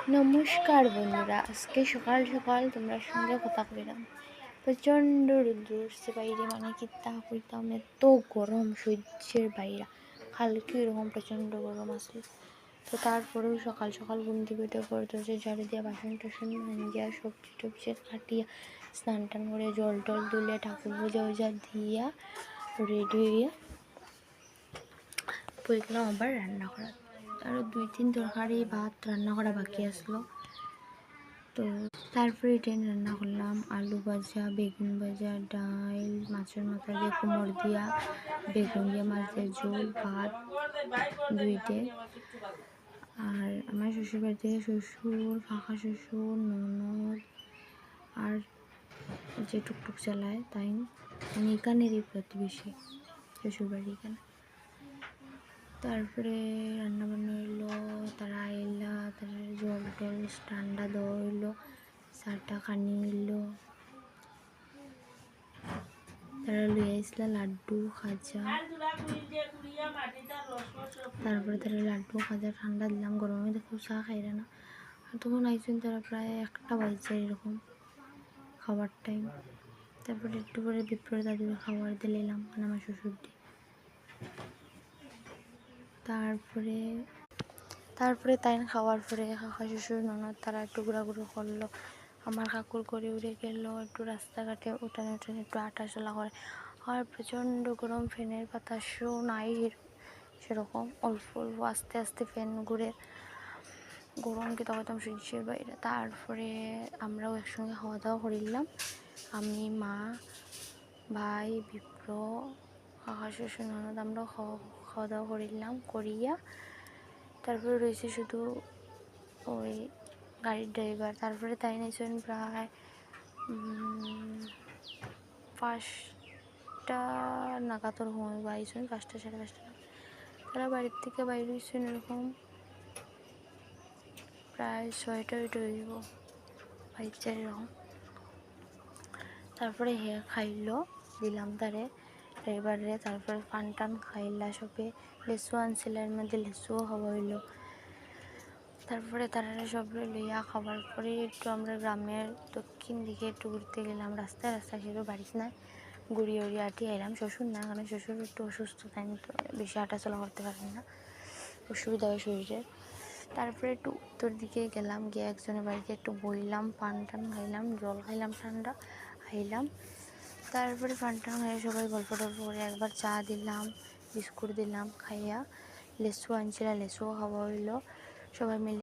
নমস্কার বন্ধুরা, আজকে সকাল সকাল তোমরা সঙ্গে কথা কইলাম। প্রচণ্ড রোদ্র উঠছে বাইরে, মানে কি তা কইতাম, এত গরম সহ্যের বাইরে। কালকে এরকম প্রচণ্ড গরম আসলো, তো তারপরেও সকাল সকাল ঘুম থেকে উঠে পড়তেছে, ঝাড়ু দিয়া বাসন টাসন মাঞ্জিয়া সবজি টবজি কাটিয়া স্নান টান করে জল টল তুলে ঠাকুর পূজা উজা দিয়া রেডি হইয়া পড়লাম আবার রান্না করা। আরও 2-3 তরকারি ভাত রান্না করা বাকি আসলো। তো তারপরে ট্রেন রান্না করলাম, আলু ভাজা, বেগুন ভাজা, ডাল, মাছের মাথা দিয়ে কুমড় দিয়া, বেগুন দিয়ে মাছ দিয়ে ঝোল, ভাত 2টে। আর আমার শ্বশুরবাড়ি থেকে শ্বশুর, কাকা শ্বশুর, ননদ আর যে টুকটুক চালায় তাই, আমি এখানেরই প্রতিবেশী, শ্বশুরবাড়ি এখানে। তারপরে রান্না বান্না হইলো, তারা আইলা, তারা জল টল ঠান্ডা দেওয়া হইলো, চাটা খানি হইলো। তারা লইয়া আসলা লাড্ডু খাজা, তারপরে তারা লাড্ডু খাজা ঠান্ডা দিলাম, গরমে দেখো চা খাইরা না। আর তখন আইসেন তারা প্রায় 1টা বাজছে এরকম খাবার টাইম। তারপরে একটু পরে বিপ্র দাদুর খাবার দিলাম, মানে আমার শ্বশুর দিয়ে। তারপরে তাই খাওয়ার পরে কাকা শ্বশুর ননদ তারা একটু ঘোরাঘুরি করলো, আমার কাকুর করে উড়ে গেল, একটু রাস্তাঘাটে উঠানে উঠানে একটু হাঁটা চলা করে। আর প্রচণ্ড গরম, ফ্যানের বাতাসও নাই সেরকম, অল্প অল্প আস্তে আস্তে ফ্যান ঘুরে, গরম কি তখন সূর্যের বাইরে। তারপরে আমরাও একসঙ্গে খাওয়া দাওয়া করিলাম, আমি, মা, ভাই, বিপ্র, কাকা শ্বশুর ননদ, আমরাও খাওয়া দাওয়া করিলাম। করিয়া তারপরে রয়েছে শুধু ওই গাড়ির ড্রাইভার। তারপরে তাই নিয়েছেন প্রায় 5টা নাগাদ সময় বাইছেন, 5টা সাড়ে 5টা নাগাদ তারা বাড়ির থেকে বাইরে হয়েছেন এরকম প্রায় 6টা হইব বাচ্চা এরকম। তারপরে খাইলো, দিলাম তারে ড্রাইভারে। তারপরে পান টান খাইলা, সবে লেসু আনছিল, এর মধ্যে লেসুও খাওয়া হইলো। তারপরে তারা সব লইয়া খাবার পরে একটু আমরা গ্রামের দক্ষিণ দিকে একটু ঘুরতে গেলাম, রাস্তায় সেরকম বাড়িতে না, ঘুরিয়ে উড়িয়ে আটি আইলাম। শ্বশুর না, কারণ শ্বশুর একটু অসুস্থ, তাই তো বেশি হাঁটাচলা করতে পারেন না, অসুবিধা হয় শরীরের। তারপরে একটু উত্তর দিকে গেলাম, গিয়ে একজনের বাড়িতে একটু বইলাম, পান টান খাইলাম, জল খাইলাম, ঠান্ডা খাইলাম। তারপরে পান টান খাইয়ে সবাই গল্প টল্প করে একবার চা দিলাম, বিস্কুট দিলাম, খাইয়া লেসু আনছিলাম, লেসুও খাওয়া হইলো সবাই মিলে।